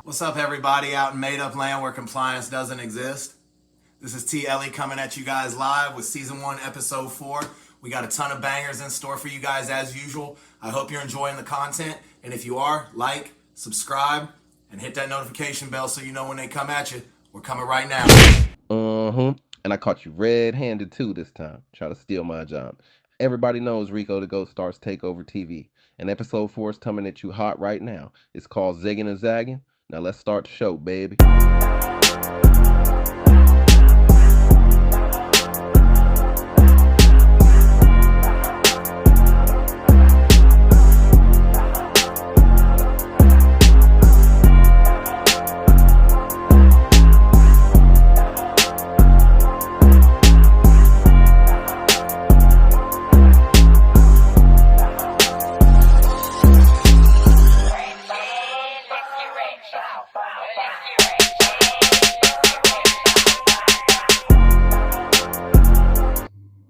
What's up, everybody out in made up land where compliance doesn't exist? This is T. Ellie coming at you guys live with season 1, episode 4. We got a ton of bangers in store for you guys as usual. I hope you're enjoying the content. And if you are, like, subscribe, and hit that notification bell so you know when they come at you. We're coming right now. And I caught you red-handed too this time, trying to steal my job. Everybody knows Rico the Ghost starts Takeover TV, and episode 4 is coming at you hot right now. It's called Ziggin' and Zaggin'. Now let's start the show, baby.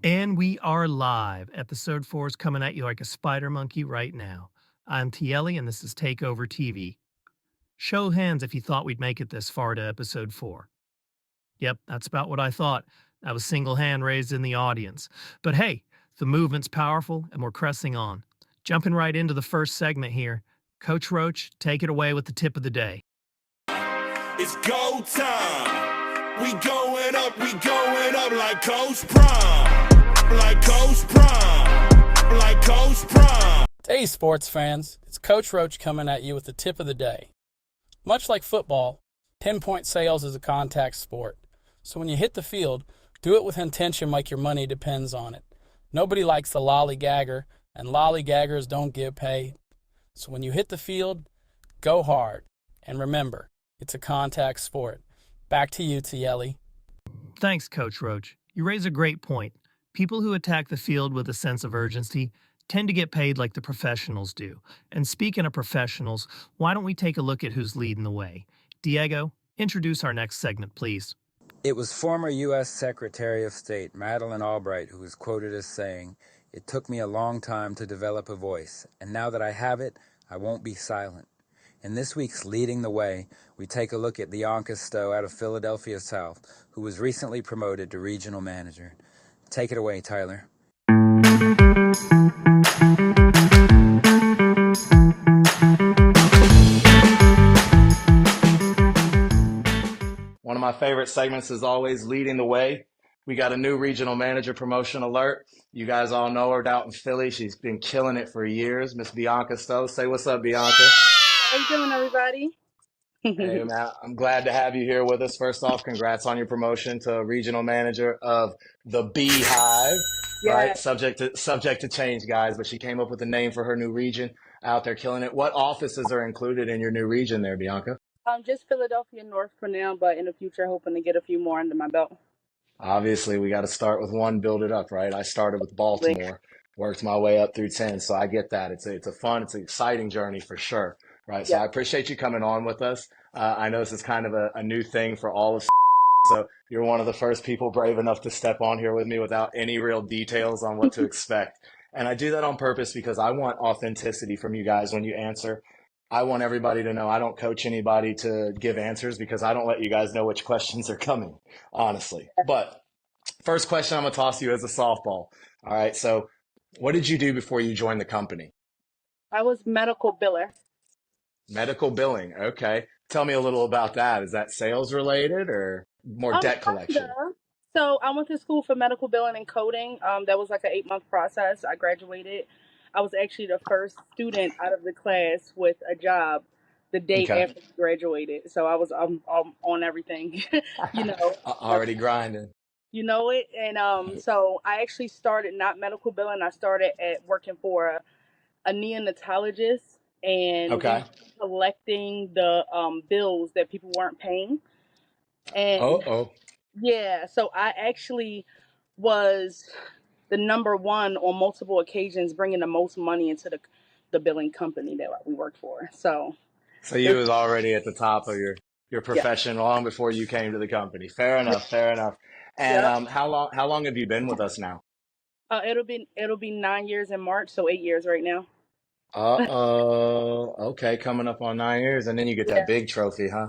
And we are live. Episode 4 is coming at you like a spider monkey right now. I'm Tieli, and this is Takeover TV. Show hands if you thought we'd make it this far to episode 4. Yep, that's about what I thought. I was single hand raised in the audience. But hey, the movement's powerful, and we're pressing on. Jumping right into the first segment here. Coach Roach, take it away with the tip of the day. It's go time. We going up like Coach Prime. Like Coach Prime. Like Coach Prime. Hey, sports fans. It's Coach Roach coming at you with the tip of the day. Much like football, pinpoint sales is a contact sport. So when you hit the field, do it with intention like your money depends on it. Nobody likes the lollygagger, and lollygaggers don't get paid. So when you hit the field, go hard. And remember, it's a contact sport. Back to you, Tieli. Thanks, Coach Roach. You raise a great point. People who attack the field with a sense of urgency tend to get paid like the professionals do. And speaking of professionals, why don't we take a look at who's leading the way? Diego, introduce our next segment, please. It was former U.S. Secretary of State Madeleine Albright who was quoted as saying, "It took me a long time to develop a voice, and now that I have it, I won't be silent." In this week's Leading the Way, we take a look at Bianca Stowe out of Philadelphia South, who was recently promoted to regional manager. Take it away, Tyler. One of my favorite segments is always Leading the Way. We got a new regional manager promotion alert. You guys all know her out in Philly. She's been killing it for years. Miss Bianca Stowe. Say what's up, Bianca. How you doing, everybody? Hey, man, I'm glad to have you here with us. First off, congrats on your promotion to regional manager of the Beehive. Right, subject to change, guys. But she came up with a name for her new region out there, killing it. What offices are included in your new region there, Bianca? Just Philadelphia North for now, but in the future, hoping to get a few more under my belt. Obviously, we got to start with one, build it up, right? I started with Baltimore, worked my way up through 10, so I get that. It's a fun, it's an exciting journey for sure, right? So I appreciate you coming on with us. I know this is kind of a new thing for all of so you're one of the first people brave enough to step on here with me without any real details on what to expect. And I do that on purpose because I want authenticity from you guys when you answer. I want everybody to know I don't coach anybody to give answers because I don't let you guys know which questions are coming, honestly. But first question I'm going to toss you as a softball. All right. So what did you do before you joined the company? I was medical biller. Medical billing. Okay. Tell me a little about that. Is that sales related or more debt collection? So I went to school for medical billing and coding. That was like an 8-month process. I graduated. I was actually the first student out of the class with a job the day after I graduated. So I was on everything, you know. Already grinding. You know it. And so I actually started not medical billing. I started at working for a neonatologist and collecting the bills that people weren't paying. And yeah, so I actually was the number one on multiple occasions, bringing the most money into the billing company that we worked for. So you was already at the top of your profession long before you came to the company. Fair enough. And how long have you been with us now? It'll be 9 years in March, so 8 years right now. Uh-oh. Okay, coming up on 9 years, and then you get that Yeah, big trophy, huh?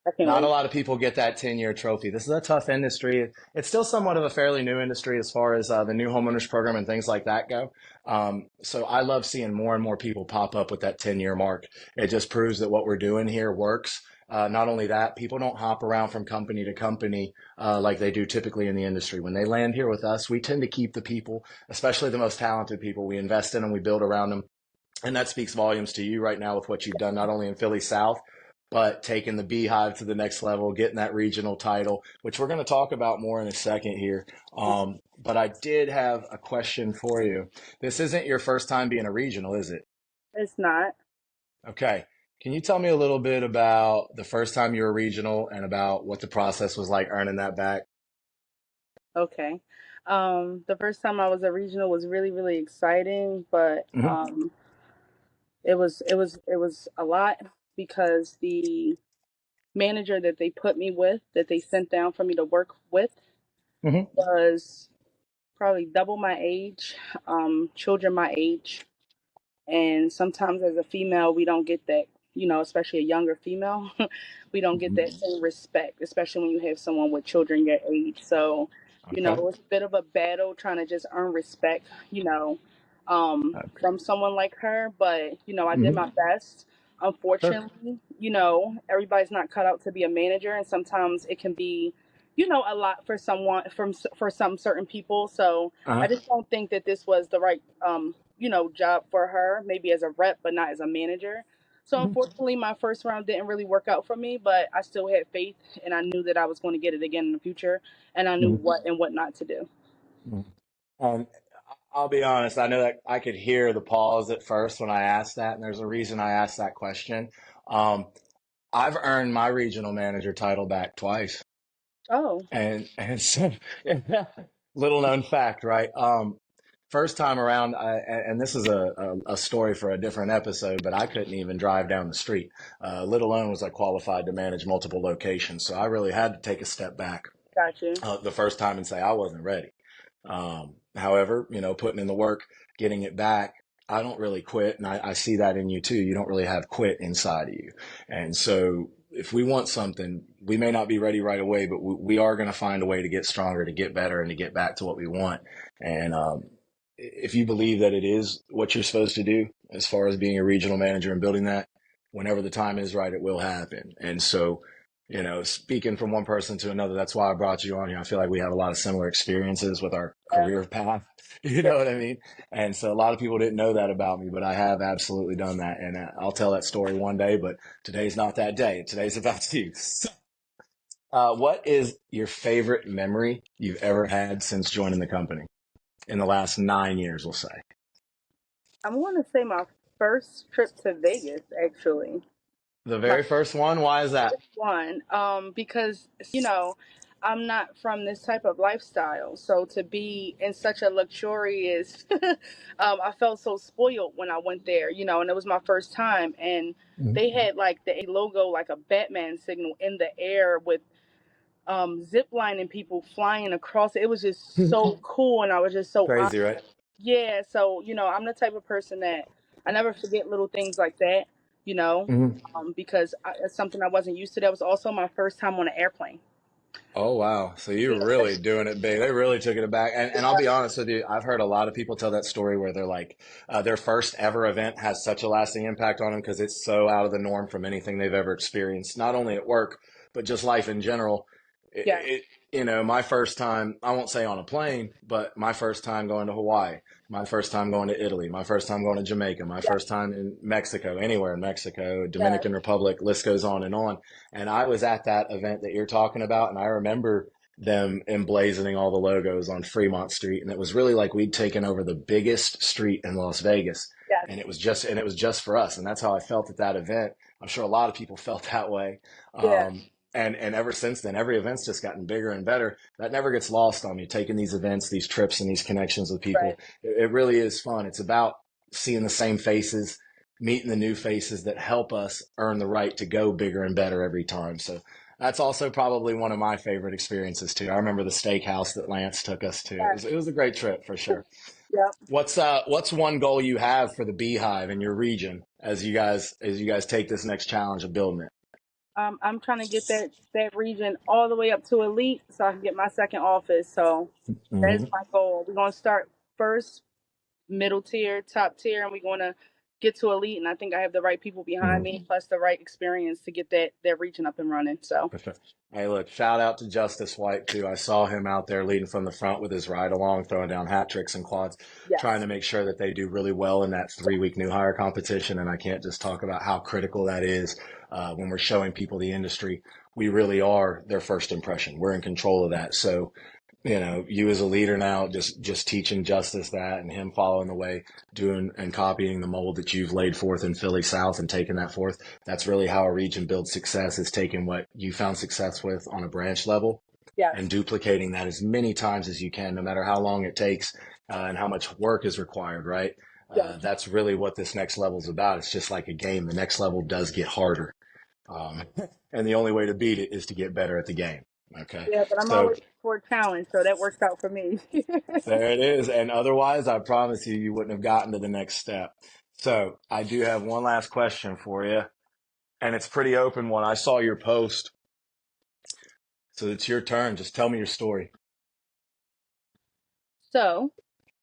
I can't Not a wait. lot of people get that 10-year trophy. This is a tough industry. It's still somewhat of a fairly new industry as far as the new homeowners program and things like that go. So I love seeing more and more people pop up with that 10-year mark. It just proves that what we're doing here works. Not only that, people don't hop around from company to company like they do typically in the industry. When they land here with us, we tend to keep the people, especially the most talented people. We invest in them, we build around them. And that speaks volumes to you right now with what you've done, not only in Philly South, but taking the Beehive to the next level, getting that regional title, which we're going to talk about more in a second here. But I did have a question for you. This isn't your first time being a regional, is it? It's not. Okay. Can you tell me a little bit about the first time you were regional and about what the process was like earning that back? Okay. The first time I was a regional was really, really exciting, but Hmm. it was a lot because the manager that they put me with, that they sent down for me to work with, Hmm. was probably double my age, children my age, and sometimes as a female we don't get that, especially a younger female, we don't get that same respect, especially when you have someone with children your age. So it Okay. was a bit of a battle trying to just earn respect, from someone like her, but I did Hmm. my best. Sure. Unfortunately, everybody's not cut out to be a manager, and sometimes it can be a lot for someone, for some certain people. So I Uh-huh. just don't think that this was the right job for her, maybe as a rep, but not as a manager. So unfortunately, my first round didn't really work out for me, but I still had faith, and I knew that I was going to get it again in the future, and I knew Hmm. what and what not to do. Um, I'll be honest, I know that I could hear the pause at first when I asked that, and there's a reason I asked that question. Um, I've earned my regional manager title back twice. Oh, And so, little known fact, right? First time around, and this is a story for a different episode, but I couldn't even drive down the street. Let alone was I qualified to manage multiple locations. So I really had to take a step back got you. the first time and say I wasn't ready. However, putting in the work, getting it back, I don't really quit. And I see that in you too. You don't really have quit inside of you. And so if we want something, we may not be ready right away, but we are going to find a way to get stronger, to get better, and to get back to what we want. And if you believe that it is what you're supposed to do, as far as being a regional manager and building that, whenever the time is right, it will happen. And so, speaking from one person to another, that's why I brought you on here. I feel like we have a lot of similar experiences with our Yeah, career path. You yeah. know what I mean? And so a lot of people didn't know that about me, but I have absolutely done that. And I'll tell that story one day, but today's not that day. Today's about you. So, what is your favorite memory you've ever had since joining the company in the last 9 years, we'll say? I'm going to say my first trip to Vegas, actually. The My very first one? Why is that? one, because I'm not from this type of lifestyle, so to be in such a luxurious, I felt so spoiled when I went there, and it was my first time, and they had like the logo, like a Batman signal in the air with zip lining people flying across it. It was just so cool, and I was just so Crazy, right? yeah, so I'm the type of person that I never forget little things like that, you know, Hmm. because it's something I wasn't used to. That was also my first time on an airplane. Oh, wow. So you're Yeah, really doing it big. They really took it back. And I'll be honest with you, I've heard a lot of people tell that story where they're like, their first ever event has such a lasting impact on them because it's so out of the norm from anything they've ever experienced, not only at work, but just life in general. yeah, My first time, I won't say on a plane, but my first time going to Hawaii, my first time going to Italy, my first time going to Jamaica, my yeah, first time in Mexico, anywhere in Mexico, yeah, Dominican Republic, list goes on and on. And I was at that event that you're talking about, and I remember them emblazoning all the logos on Fremont Street, and it was really like we'd taken over the biggest street in Las Vegas, yeah, and it was just for us, and that's how I felt at that event. I'm sure a lot of people felt that way. yeah, And ever since then, every event's just gotten bigger and better. That never gets lost on me. Taking these events, these trips, and these connections with right. people, it really is fun. It's about seeing the same faces, meeting the new faces that help us earn the right to go bigger and better every time. So That's also probably one of my favorite experiences too. I remember the steakhouse that Lance took us to. It was a great trip for sure. Yep. What's one goal you have for the Beehive in your region as you guys take this next challenge of building it? I'm trying to get that region all the way up to elite so I can get my second office. So that's my goal. We're gonna start first, middle tier, top tier, and we're gonna get to elite. And I think I have the right people behind me, plus the right experience to get that region up and running. So For sure. Hey, look, shout out to Justice White too. I saw him out there leading from the front with his ride along, throwing down hat tricks and quads, yes, trying to make sure that they do really well in that 3-week new hire competition. And I can't just talk about how critical that is when we're showing people the industry. We really are their first impression. We're in control of that. So, you as a leader now, just teaching Justice that and him following the way, doing and copying the mold that you've laid forth in Philly South and taking that forth. That's really how a region builds success, is taking what you found success with on a branch level yes, and duplicating that as many times as you can, no matter how long it takes and how much work is required, right? yes. That's really what this next level is about. It's just like a game. The next level does get harder. And the only way to beat it is to get better at the game. Okay. Yeah, but I'm So always for a challenge, so that works out for me. there it is. And otherwise, I promise you wouldn't have gotten to the next step. So I do have one last question for you, and it's pretty open one. I saw your post. So it's your turn. Just tell me your story. So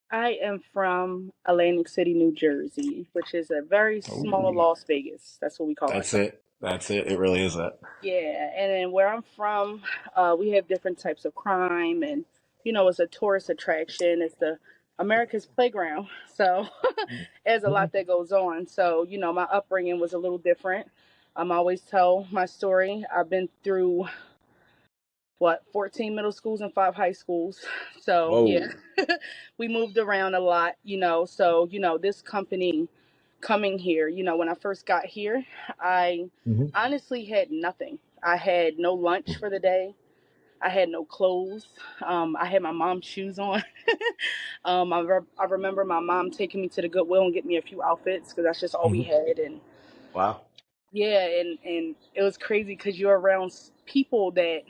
I am from Atlantic City, New Jersey, which is a very small Las Vegas. That's what we call That's it. it. That's it. It really is that. Yeah, and then where I'm from, we have different types of crime, and it's a tourist attraction. It's the America's playground, so there's a lot that goes on. So my upbringing was a little different. I always tell my story. I've been through 14 middle schools and 5 high schools. So Whoa. yeah, we moved around a lot. So this company coming here, when I first got here, I honestly had nothing. I had no lunch for the day. I had no clothes. I had my mom's shoes on. I remember my mom taking me to the Goodwill and getting me a few outfits because that's just all we had. And Wow. yeah, and it was crazy because you're around people that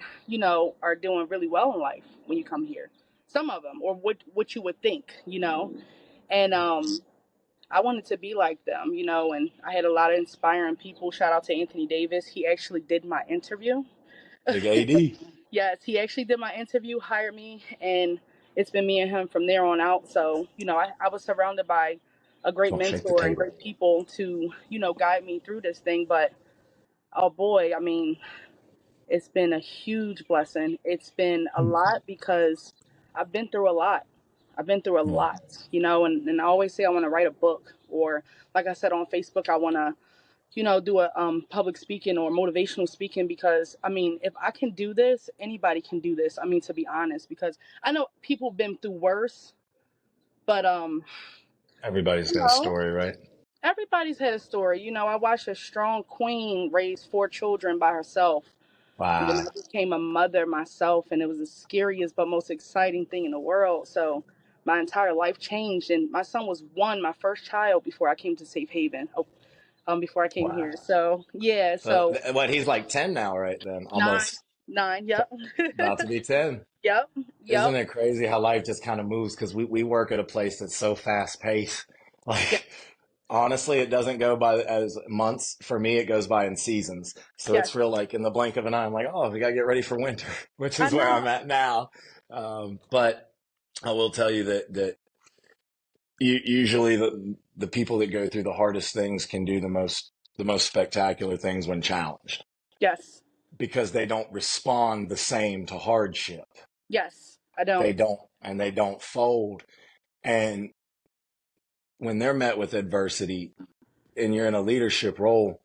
are doing really well in life when you come here. Some of them, or what you would think, and I wanted to be like them, and I had a lot of inspiring people. Shout out to Anthony Davis. He actually did my interview. Big AD. Yes, he actually did my interview, hired me, and it's been me and him from there on out. So, I was surrounded by a great Don't shake the mentor and table. great people to, guide me through this thing. But, oh boy, I mean, it's been a huge blessing. It's been a lot because I've been through a lot. I've been through a lot, and I always say I want to write a book, or like I said on Facebook, I want to, do a public speaking or motivational speaking, because I mean, if I can do this, anybody can do this. I mean, to be honest, because I know people have been through worse, but Everybody's you got a know, story, right? everybody's had a story. I watched a strong queen raise 4 children by herself. And then Wow. I became a mother myself, and it was the scariest but most exciting thing in the world. So my entire life changed, and my son was 1, my first child, before I came to Safe Haven. Before I came Wow. here. So yeah, so What, he's like 10 now, right then? 9, Almost 9, yep, about to be 10. yep, Isn't yep, it crazy how life just kind of moves? Because we work at a place that's so fast paced. Like, honestly, it doesn't go by as months. For me, it goes by in seasons. So yes. it's real, like in the blink of an eye, I'm like, oh, we got to get ready for winter, which I is where I'm know. at now. But I will tell you that usually the people that go through the hardest things can do the most spectacular things when challenged, Yes, because they don't respond the same to hardship. yes, I They don't. don't fold. And when they're met with adversity and you're in a leadership role,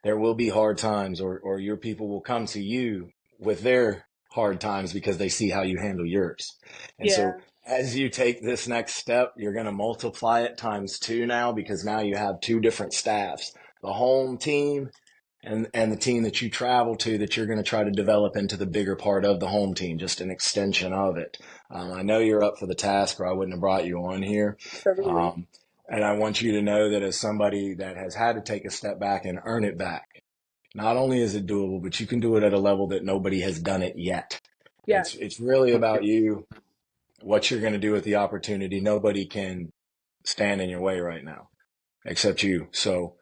there will be hard times, or your people will come to you with their hard times because they see how you handle yours. And so Yeah, as you take this next step, you're going to multiply it times 2 now, because now you have 2 different staffs, the home team and the team that you travel to, that you're going to try to develop into the bigger part of the home team, just an extension of it. I know you're up for the task, or I wouldn't have brought you on here. absolutely. And I want you to know that as somebody that has had to take a step back and earn it back, not only is it doable, but you can do it at a level that nobody has done it yet. Yes. It's really about you, what you're going to do with the opportunity. Nobody can stand in your way right now except you. So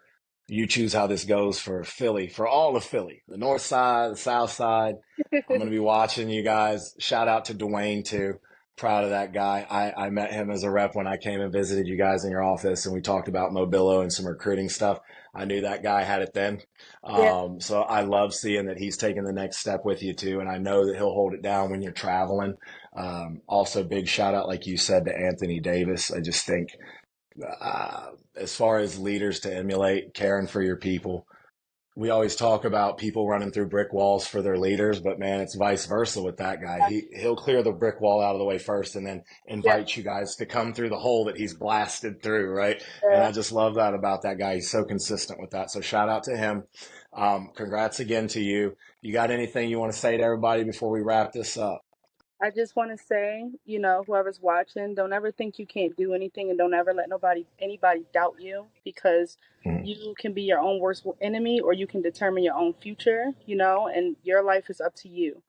you choose how this goes for Philly, for all of Philly, the north side, the south side. I'm going to be watching you guys. Shout out to Dwayne too. Proud of that guy. I met him as a rep when I came and visited you guys in your office, and we talked about Mobilo and some recruiting stuff. I knew that guy had it then. So I love seeing that he's taking the next step with you too, and I know that he'll hold it down when you're traveling. Also, big shout out, like you said, to Anthony Davis. I just think as far as leaders to emulate, caring for your people, we always talk about people running through brick walls for their leaders, but man, it's vice versa with that guy. He'll clear the brick wall out of the way first and then invite you guys to come through the hole that he's blasted through, right? And I just love that about that guy. He's so consistent with that. So shout out to him. Congrats again to you. You got anything you want to say to everybody before we wrap this up? I just want to say, whoever's watching, don't ever think you can't do anything, and don't ever let anybody doubt you, because you can be your own worst enemy, or you can determine your own future, and your life is up to you.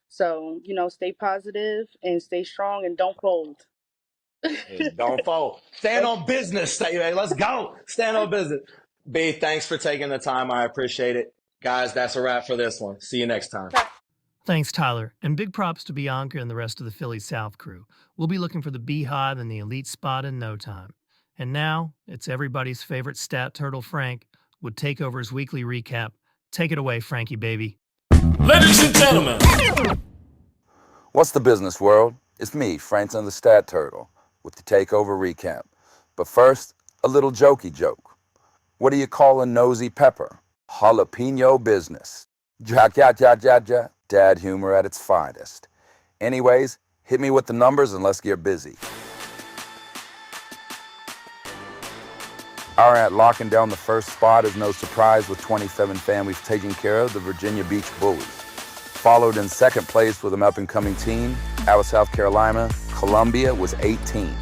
So, stay positive and stay strong and don't fold. Don't fold. Stand on business. Let's go. Stand on business. B, thanks for taking the time. I appreciate it. Guys, that's a wrap for this one. See you next time. Thanks, Tyler, and big props to Bianca and the rest of the Philly South crew. We'll be looking for the Beehive and the elite spot in no time. And now, it's everybody's favorite stat turtle, Frank, with TakeOver's weekly recap. Take it away, Frankie, baby. Ladies and gentlemen. What's the business, world? It's me, Franklin the Stat Turtle, with the TakeOver recap. But first, a little jokey joke. What do you call a nosy pepper? Jalapeno business. Ja, ja, ja, ja, ja. Dad humor at its finest. Anyways, hit me with the numbers and let's get busy. Our at locking down the first spot is no surprise, with 27 families taking care of the Virginia Beach Bullies. Followed in second place with an up-and-coming team, out of South Carolina, Columbia was 18.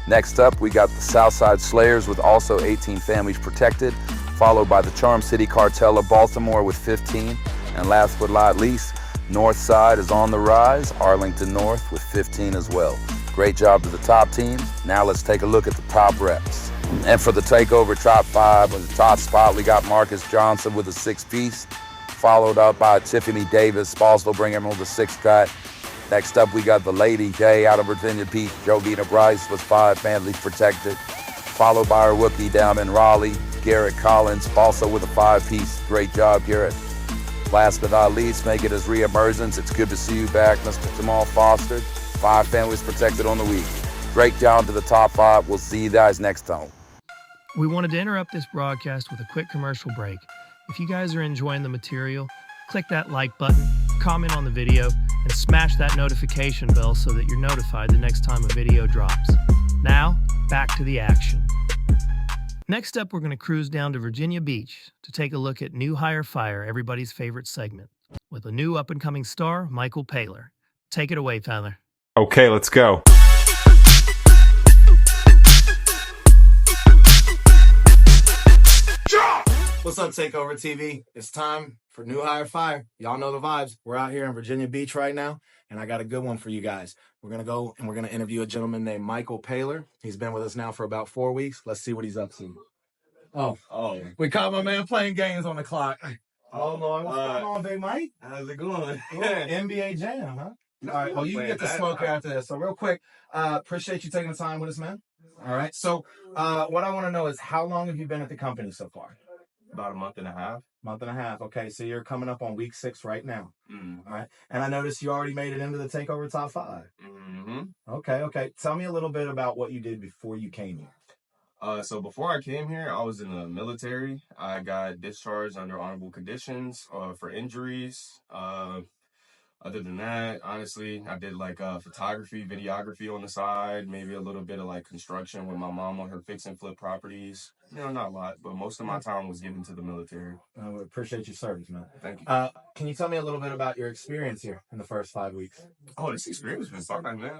Next up, we got the Southside Slayers with also 18 families protected, followed by the Charm City Cartel of Baltimore with 15. And last but not least, Northside is on the rise, Arlington North with 15 as well. Great job to the top team. Now let's take a look at the top reps. And for the TakeOver top 5, on the top spot, we got Marcus Johnson with a 6-piece, followed up by Tiffany Davis, also bringing him on the 6th track. Next up, we got the Lady J out of Virginia Beach, Jovina Bryce with 5 families protected, followed by our rookie down in Raleigh, Garrett Collins, also with a 5-piece. Great job, Garrett. Last but not least, making his re-emergence, it's good to see you back, Mr. Jamal Foster. 5 families protected on the week. Great job to the top 5. We'll see you guys next time. We wanted to interrupt this broadcast with a quick commercial break. If you guys are enjoying the material, click that like button, comment on the video, and smash that notification bell so that you're notified the next time a video drops. Now, back to the action. Next up, we're going to cruise down to Virginia Beach to take a look at New Hire Fire, everybody's favorite segment, with a new up-and-coming star, Michael Paylor. Take it away, Tyler. Okay, let's go. What's up, TakeOver TV? It's time for New Hire Fire. Y'all know the vibes. We're out here in Virginia Beach right now, and I got a good one for you guys. We're going to go and we're going to interview a gentleman named Michael Paylor. He's been with us now for about 4 weeks. Let's see what he's up to. Oh, we caught my man playing games on the clock. Oh, Lord. What's going on, Big Mike? How's it going? NBA Jam, huh? All right, well, you can get the smoke after this. So real quick, appreciate you taking the time with us, man. All right, so what I want to know is, how long have you been at the company so far? About a month and a half. Month and a half. Okay, so you're coming up on week 6 right now. Mm-hmm. All right, and I noticed you already made it into the TakeOver top 5. Mm-hmm. Okay. Tell me a little bit about what you did before you came here. So before I came here, I was in the military. I got discharged under honorable conditions for injuries. Other than that, honestly, I did like photography, videography on the side, maybe a little bit of like construction with my mom on her fix and flip properties. Not a lot, but most of my time was given to the military. I appreciate your service, man. Thank you. Can you tell me a little bit about your experience here in the first 5 weeks? Oh, this experience has been fun, man.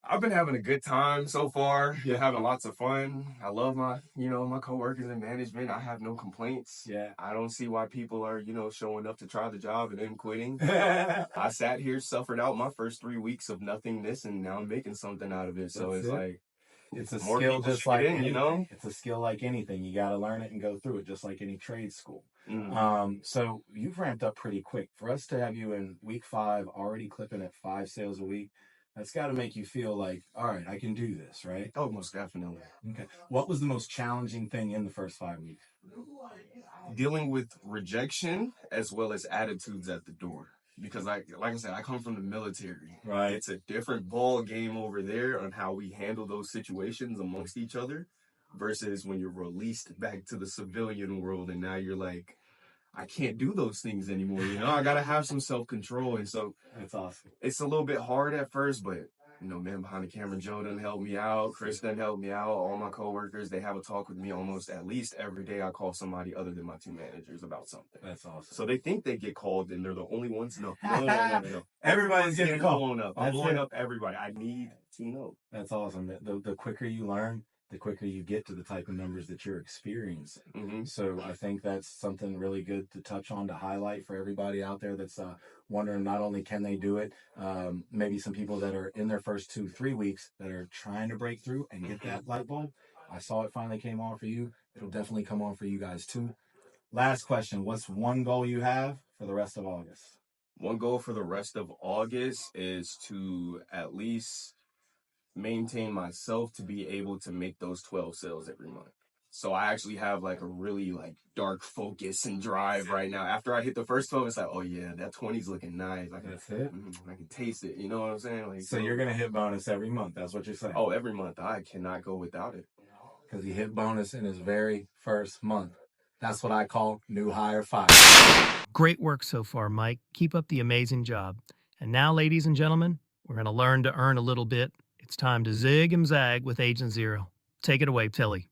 I've been having a good time so far. Yeah, having lots of fun. I love my coworkers in management. I have no complaints. Yeah. I don't see why people are, showing up to try the job and then quitting. I sat here, suffered out my first 3 weeks of nothingness, and now I'm making something out of it. So it's like, it's a more skill people just should like get in, anything. It's a skill like anything. You got to learn it and go through it, just like any trade school. So you've ramped up pretty quick. For us to have you in week 5 already clipping at 5 sales a week, that's got to make you feel like, all right, I can do this, right? Oh, most definitely. Okay. What was the most challenging thing in the first 5 weeks? Dealing with rejection as well as attitudes at the door. Because like I said, I come from the military. Right. It's a different ball game over there on how we handle those situations amongst each other versus when you're released back to the civilian world and now you're like, I can't do those things anymore. I got to have some self-control. And so that's awesome. It's a little bit hard at first, but man behind the camera, Joe done help me out. Chris done help me out. All my coworkers, they have a talk with me almost at least every day. I call somebody other than my 2 managers about something. That's awesome. So they think they get called and they're the only ones. No. Everybody's getting called. I'm blowing up everybody. I need to know. That's awesome. The quicker you learn, the quicker you get to the type of numbers that you're experiencing. So I think that's something really good to touch on, to highlight for everybody out there that's wondering not only can they do it, maybe some people that are in their first 2-3 weeks that are trying to break through and get that light bulb. I saw it finally came on for you. It'll definitely come on for you guys too. Last question. What's one goal you have for the rest of August? One goal for the rest of August is to at least maintain myself to be able to make those 12 sales every month. So I actually have like a really like dark focus and drive right now. After I hit the first 12, it's like, oh yeah, that 20's looking nice. That's it. I can taste it. You know what I'm saying? Like, so you're going to hit bonus every month. That's what you're saying. Oh, every month. I cannot go without it. Because he hit bonus in his very first month. That's what I call new hire fire. Great work so far, Mike. Keep up the amazing job. And now, ladies and gentlemen, we're going to learn to earn a little bit. It's time to zig and zag with Agent Zero. Take it away, Tilly.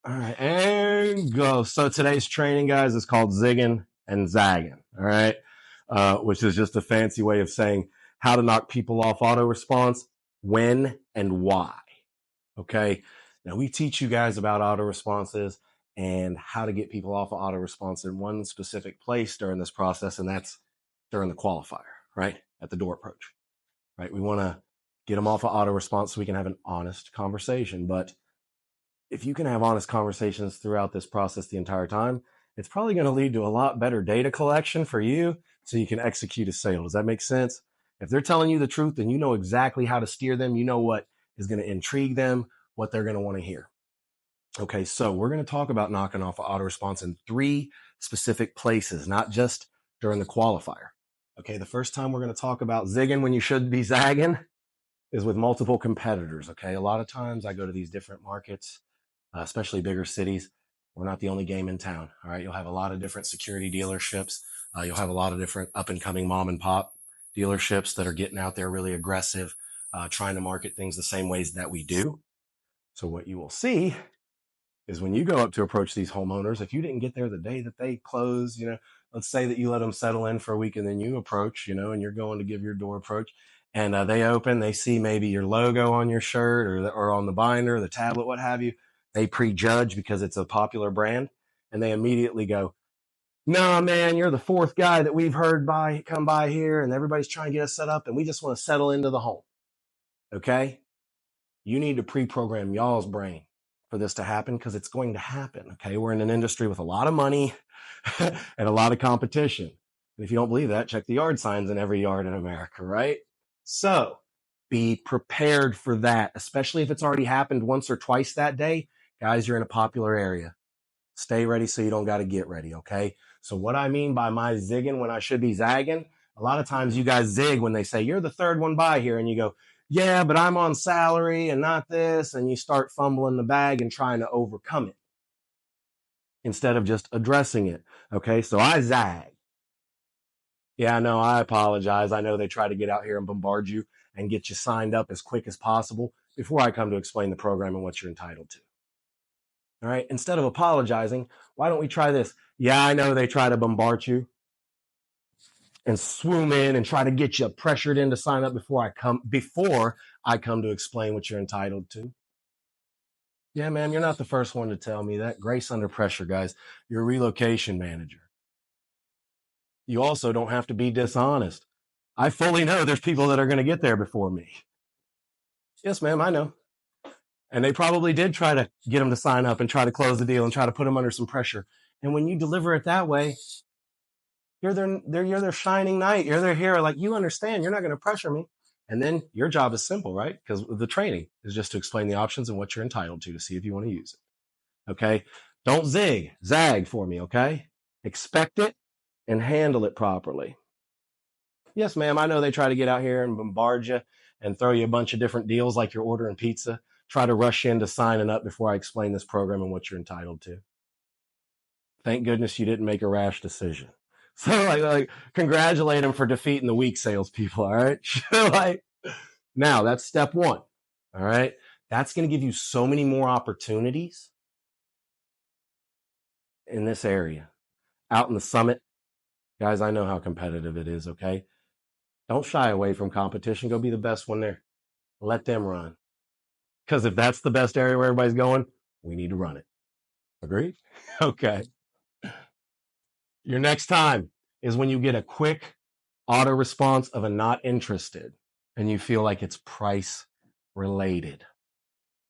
All right, and go. So today's training, guys, is called zigging and zagging, all right? Which is just a fancy way of saying how to knock people off auto response, when and why, okay? Now, we teach you guys about auto responses and how to get people off of auto response in one specific place during this process, and that's during the qualifier, right? At the door approach, right? We want to get them off of auto response so we can have an honest conversation. But if you can have honest conversations throughout this process the entire time, it's probably going to lead to a lot better data collection for you so you can execute a sale. Does that make sense? If they're telling you the truth, then you know exactly how to steer them. You know what is going to intrigue them, what they're going to want to hear. Okay, so we're going to talk about knocking off auto response in 3 specific places, not just during the qualifier. Okay, the first time we're going to talk about zigging when you should be zagging is with multiple competitors. Okay, a lot of times I go to these different markets, especially bigger cities. We're not the only game in town. All right, you'll have a lot of different security dealerships. You'll have a lot of different up and coming mom and pop dealerships that are getting out there really aggressive, trying to market things the same ways that we do. So what you will see is when you go up to approach these homeowners, if you didn't get there the day that they close, let's say that you let them settle in for a week and then you approach, and you're going to give your door approach and they open, they see maybe your logo on your shirt or on the binder, the tablet, what have you. They prejudge because it's a popular brand and they immediately go, "No, man, you're the 4th guy that we've heard come by here and everybody's trying to get us set up and we just want to settle into the home." Okay? You need to pre-program y'all's brain for this to happen because it's going to happen. Okay? We're in an industry with a lot of money and a lot of competition. And if you don't believe that, check the yard signs in every yard in America, right? So be prepared for that, especially if it's already happened once or twice that day. Guys, you're in a popular area. Stay ready so you don't got to get ready, okay? So what I mean by my zigging when I should be zagging, a lot of times you guys zig when they say, "You're the 3rd one by here," and you go, "Yeah, but I'm on salary and not this," and you start fumbling the bag and trying to overcome it instead of just addressing it, okay? So I zag. Yeah, no, I apologize. I know they try to get out here and bombard you and get you signed up as quick as possible before I come to explain the program and what you're entitled to. All right, instead of apologizing, why don't we try this? Yeah, I know they try to bombard you and swoon in and try to get you pressured in to sign up before I come to explain what you're entitled to. Yeah, ma'am, you're not the first one to tell me that. Grace under pressure, guys. You're a relocation manager. You also don't have to be dishonest. I fully know there's people that are going to get there before me. Yes, ma'am, I know. And they probably did try to get them to sign up and try to close the deal and try to put them under some pressure. And when you deliver it that way, you're their shining knight. You're their hero. Like, you understand, you're not going to pressure me. And then your job is simple, right? Because the training is just to explain the options and what you're entitled to see if you want to use it. Okay? Don't zag for me, okay? Expect it and handle it properly. Yes, ma'am, I know they try to get out here and bombard you and throw you a bunch of different deals like you're ordering pizza. Try to rush into signing up before I explain this program and what you're entitled to. Thank goodness you didn't make a rash decision. So like congratulate them for defeating the weak salespeople, all right? Like, now that's step one, all right? That's going to give you so many more opportunities in this area. Out in the summit, guys, I know how competitive it is, okay? Don't shy away from competition. Go be the best one there. Let them run. Because if that's the best area where everybody's going, we need to run it. Agreed? Okay. Your next time is when you get a quick auto response of a not interested and you feel like it's price related.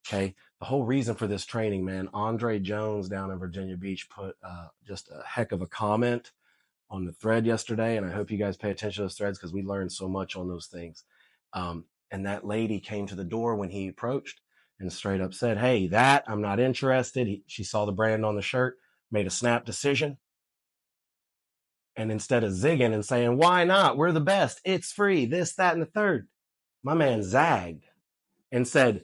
Okay. The whole reason for this training, man, Andre Jones down in Virginia Beach put just a heck of a comment on the thread yesterday. And I hope you guys pay attention to those threads because we learned so much on those things. And that lady came to the door when he approached and straight up said, hey, I'm not interested. She saw the brand on the shirt, made a snap decision. And instead of zigging and saying, why not? We're the best. It's free. This, that, and the third. My man zagged and said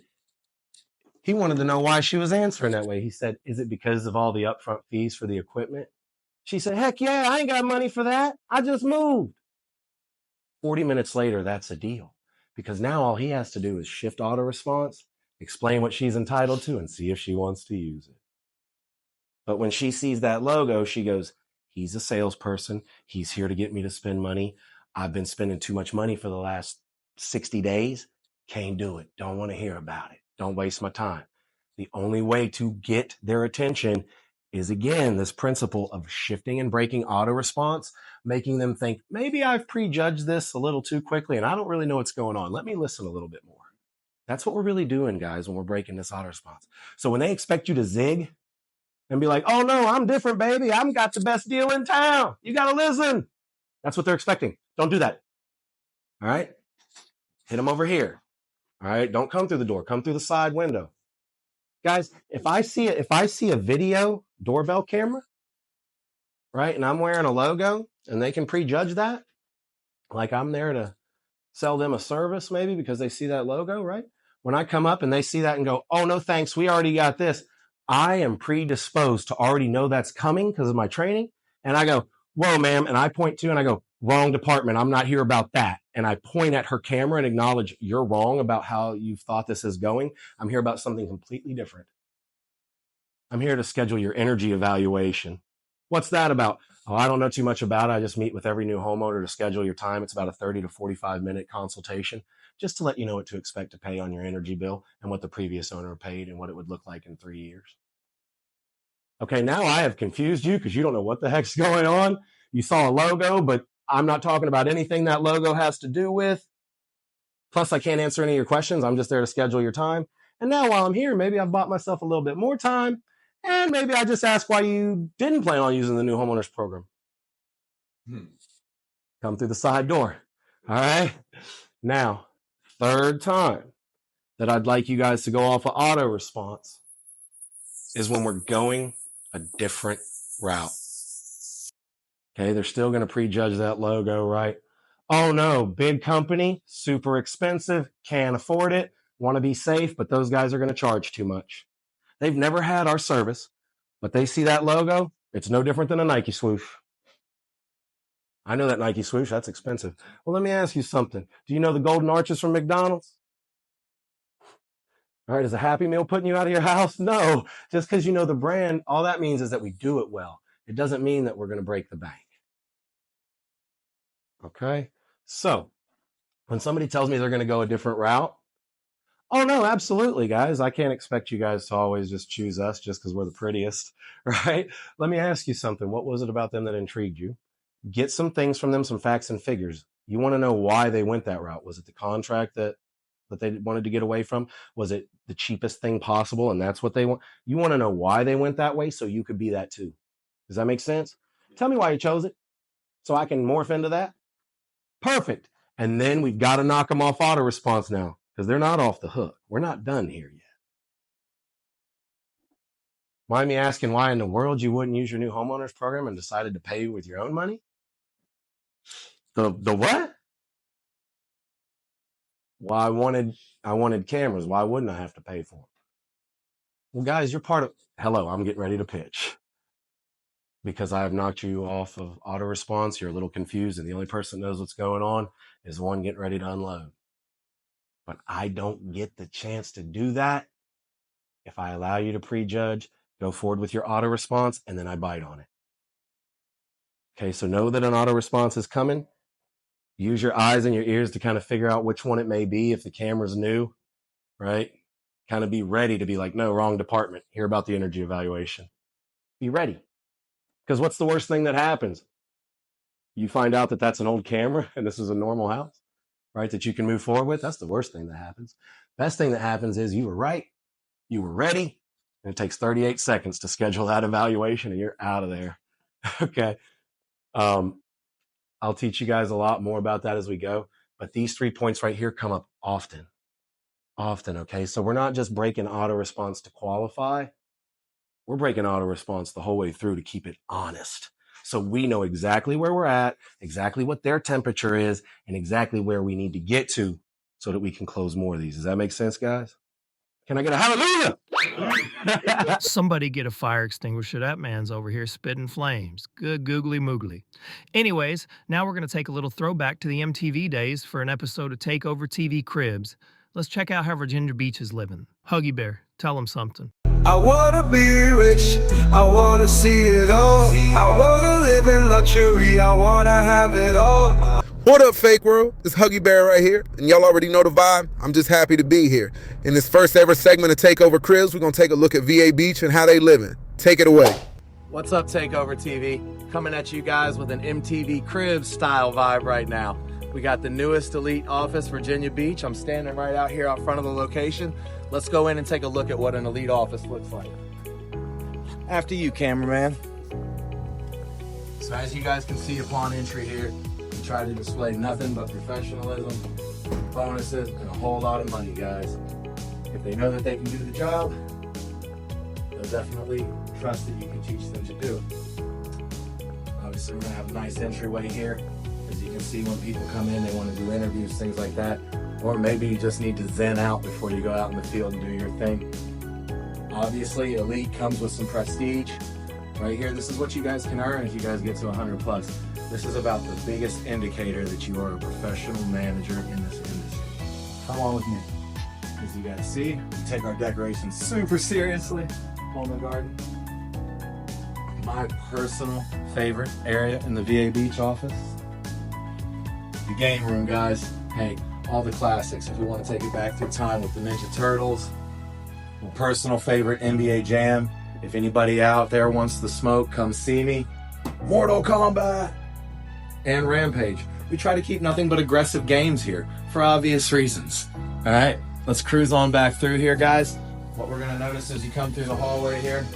he wanted to know why she was answering that way. He said, is it because of all the upfront fees for the equipment? She said, heck yeah, I ain't got money for that. I just moved. 40 minutes later, that's a deal. Because now all he has to do is shift auto response, explain what she's entitled to, and see if she wants to use it. But when she sees that logo, she goes, he's a salesperson. He's here to get me to spend money. I've been spending too much money for the last 60 days. Can't do it. Don't want to hear about it. Don't waste my time. The only way to get their attention is, again, this principle of shifting and breaking auto response, making them think, maybe I've prejudged this a little too quickly and I don't really know what's going on. Let me listen a little bit more. That's what we're really doing, guys, when we're breaking this auto response. So when they expect you to zig and be like, oh no, I'm different, baby. I've got the best deal in town. You got to listen. That's what they're expecting. Don't do that. All right. Hit them over here. All right. Don't come through the door. Come through the side window. Guys, if I see a video doorbell camera, right, and I'm wearing a logo and they can prejudge that, like I'm there to sell them a service maybe because they see that logo, right? When I come up and they see that and go, oh, no, thanks, we already got this. I am predisposed to already know that's coming because of my training. And I go, whoa, ma'am. And I point to and I go, wrong department. I'm not here about that. And I point at her camera and acknowledge you're wrong about how you thought this is going. I'm here about something completely different. I'm here to schedule your energy evaluation. What's that about? Oh, I don't know too much about it. I just meet with every new homeowner to schedule your time. It's about a 30 to 45-minute consultation just to let you know what to expect to pay on your energy bill and what the previous owner paid and what it would look like in 3 years. Okay, now I have confused you because you don't know what the heck's going on. You saw a logo, but I'm not talking about anything that logo has to do with. Plus, I can't answer any of your questions. I'm just there to schedule your time. And now while I'm here, maybe I've bought myself a little bit more time. And maybe I just ask why you didn't plan on using the new homeowners program. Come through the side door. All right. Now, third time that I'd like you guys to go off of auto response is when we're going a different route. Okay. They're still going to prejudge that logo, right? Oh no, big company, super expensive, can't afford it, want to be safe, but those guys are going to charge too much. They've never had our service, but they see that logo. It's no different than a Nike swoosh. I know that Nike swoosh, that's expensive. Well, let me ask you something. Do you know the golden arches from McDonald's? All right, is a Happy Meal putting you out of your house? No, just because you know the brand, all that means is that we do it well. It doesn't mean that we're going to break the bank. Okay? So when somebody tells me they're going to go a different route, oh no, absolutely, guys. I can't expect you guys to always just choose us just because we're the prettiest, right? Let me ask you something. What was it about them that intrigued you? Get some things from them, some facts and figures. You want to know why they went that route. Was it the contract that they wanted to get away from? Was it the cheapest thing possible and that's what they want? You want to know why they went that way so you could be that too. Does that make sense? Tell me why you chose it so I can morph into that. Perfect. And then we've got to knock them off auto response now because they're not off the hook. We're not done here yet. Mind me asking why in the world you wouldn't use your new homeowners program and decided to pay with your own money? The what? Well, I wanted cameras. Why wouldn't I have to pay for them? Well, guys, you're part of... Hello, I'm getting ready to pitch. Because I have knocked you off of auto response, you're a little confused, and the only person that knows what's going on is the one getting ready to unload. But I don't get the chance to do that if I allow you to prejudge, go forward with your auto response, and then I bite on it. Okay, so know that an auto response is coming. Use your eyes and your ears to kind of figure out which one it may be if the camera's new, right? Kind of be ready to be like, no, wrong department. Hear about the energy evaluation. Be ready. Because what's the worst thing that happens? You find out that that's an old camera and this is a normal house, right? That you can move forward with. That's the worst thing that happens. Best thing that happens is you were right. You were ready. And it takes 38 seconds to schedule that evaluation and you're out of there. Okay. I'll teach you guys a lot more about that as we go. But these 3 points right here come up often. Okay? So we're not just breaking auto response to qualify. We're breaking auto response the whole way through to keep it honest. So we know exactly where we're at, exactly what their temperature is, and exactly where we need to get to so that we can close more of these. Does that make sense, guys? Can I get a hallelujah? Somebody get a fire extinguisher. That man's over here spitting flames. Good googly moogly. Anyways, now we're going to take a little throwback to the MTV days for an episode of Takeover TV Cribs. Let's check out how Virginia Beach is living. Huggy Bear, tell him something. I wanna be rich, I wanna see it all. I wanna live in luxury, I wanna have it all. What up, Fake World? It's Huggy Bear right here, and y'all already know the vibe. I'm just happy to be here. In this first ever segment of Takeover Cribs, we're gonna take a look at VA Beach and how they living. Take it away. What's up, Takeover TV? Coming at you guys with an MTV Cribs style vibe right now. We got the newest elite office, Virginia Beach. I'm standing right out here out front of the location. Let's go in and take a look at what an elite office looks like. After you, cameraman. So as you guys can see upon entry here, we try to display nothing but professionalism, bonuses, and a whole lot of money, guys. If they know that they can do the job, they'll definitely trust that you can teach them to do it. Obviously, we're gonna have a nice entryway here. As you can see, when people come in, they want to do interviews, things like that. Or maybe you just need to zen out before you go out in the field and do your thing. Obviously, Elite comes with some prestige. Right here, this is what you guys can earn if you guys get to 100 plus. This is about the biggest indicator that you are a professional manager in this industry. Come on with me. As you guys see, we take our decorations super seriously. Home and garden. My personal favorite area in the VA Beach office. The game room, guys. Hey, all the classics. If we want to take it back through time with the Ninja Turtles, my personal favorite, NBA Jam. If anybody out there wants the smoke, come see me. Mortal Kombat and Rampage. We try to keep nothing but aggressive games here for obvious reasons. All right, let's cruise on back through here, guys. What we're gonna notice as you come through the hallway here,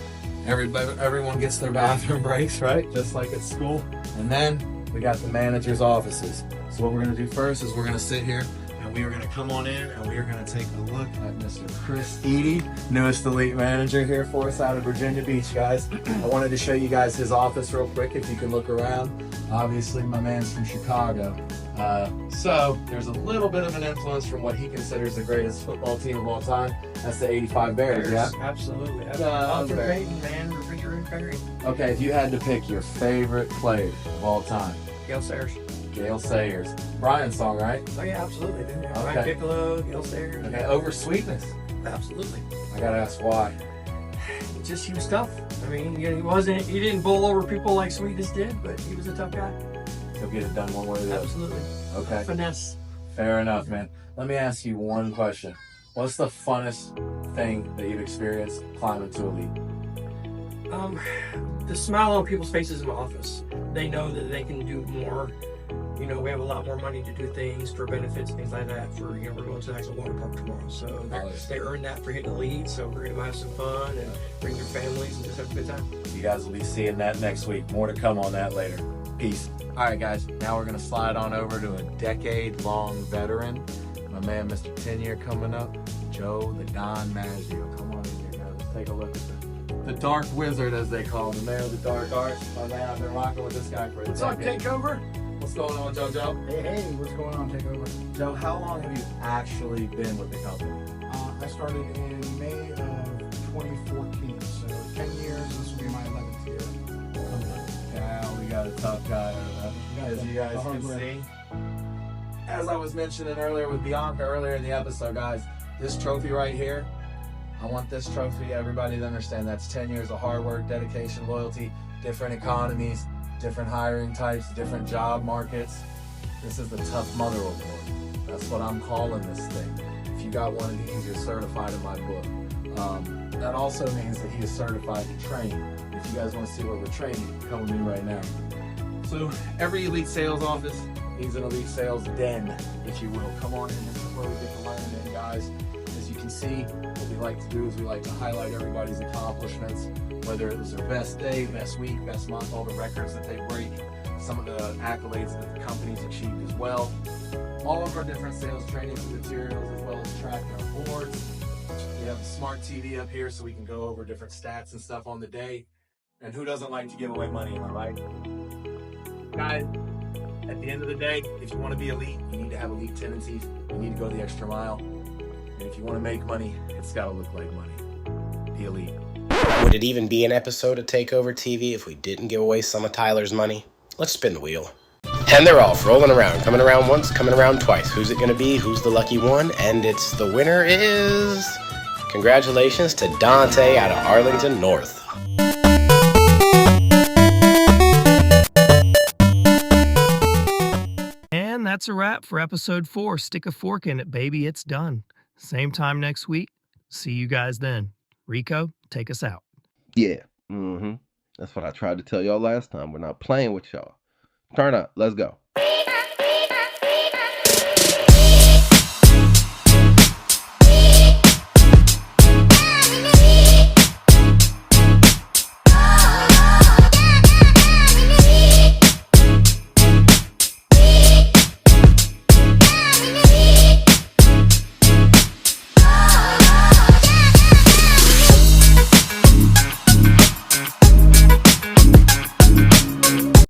everyone gets their bathroom breaks, right? Just like at school. And then we got the manager's offices. So what we're gonna do first is we're gonna sit here and we are gonna come on in and we are gonna take a look at Mr. Chris Eady, newest elite manager here for us out of Virginia Beach, guys. I wanted to show you guys his office real quick if you can look around. Obviously, my man's from Chicago. So there's a little bit of an influence from what he considers the greatest football team of all time. That's the 85 Bears, yeah? Absolutely. Walter Payton, man, Refrigerator Perry. Okay, if you had to pick your favorite player of all time. Gale Sayers. Gale Sayers. Brian's song, right? Oh yeah, absolutely. Dude. Yeah. Okay. Ryan Piccolo, Gale Sayers. Okay, over Sweetness. Absolutely. I gotta ask why. Just he was tough. I mean, he didn't bowl over people like Sweetness did, but he was a tough guy. He'll get it done one way or the other. Absolutely. Okay. Finesse. Fair enough, man. Let me ask you one question. What's the funnest thing that you've experienced climbing to elite? The smile on people's faces in my office. They know that they can do more. You know, we have a lot more money to do things for benefits and things like that. For, you know, we're going to the actual water park tomorrow. So they earn that for hitting the lead. So we're going to go have some fun and bring their families and just have a good time. You guys will be seeing that next week. More to come on that later. Peace. All right, guys. Now we're going to slide on over to a decade-long veteran. My man, Mr. 10-year coming up. Joe the Don Maggio. Come on in here, guys. Let's take a look at the Dark Wizard, as they call him. The man of the dark arts. My man, I've been rocking with this guy for a decade. What's up, Takeover? What's going on, JoJo? Hey, what's going on, Takeover? Joe, how long have you actually been with the company? I started in May of 2014, so 10 years. This will be my 11th year. Yeah, we got a tough guy over there. As you guys can see. As I was mentioning earlier with Bianca earlier in the episode, guys, this trophy right here, I want this trophy, everybody to understand that's 10 years of hard work, dedication, loyalty, different economies, different hiring types, different job markets. This is the Tough Mother Award. That's what I'm calling this thing. If you got one of these, you're certified in my book. That also means that he is certified to train. If you guys want to see what we're training, come with me right now. So every elite sales office needs an elite sales den, if you will. Come on in, this is where we get to learn in, guys. As you can see, what we like to do is we like to highlight everybody's accomplishments, whether it was their best day, best week, best month, all the records that they break, some of the accolades that the company's achieved as well, all of our different sales trainings and materials, as well as tracking our boards. We have a smart TV up here so we can go over different stats and stuff on the day. And who doesn't like to give away money, am I right? Guys, at the end of the day, if you want to be elite, you need to have elite tendencies. You need to go the extra mile. And if you want to make money, it's got to look like money. Be elite. Would it even be an episode of Takeover TV if we didn't give away some of Tyler's money? Let's spin the wheel. And they're off, rolling around, coming around once, coming around twice. Who's it going to be? Who's the lucky one? And the winner is... Congratulations to Dante out of Arlington North. And that's a wrap for episode 4. Stick a fork in it, baby. It's done. Same time next week. See you guys then. Rico, take us out. Yeah. That's what I tried to tell y'all last time. We're not playing with y'all. Turn up. Let's go.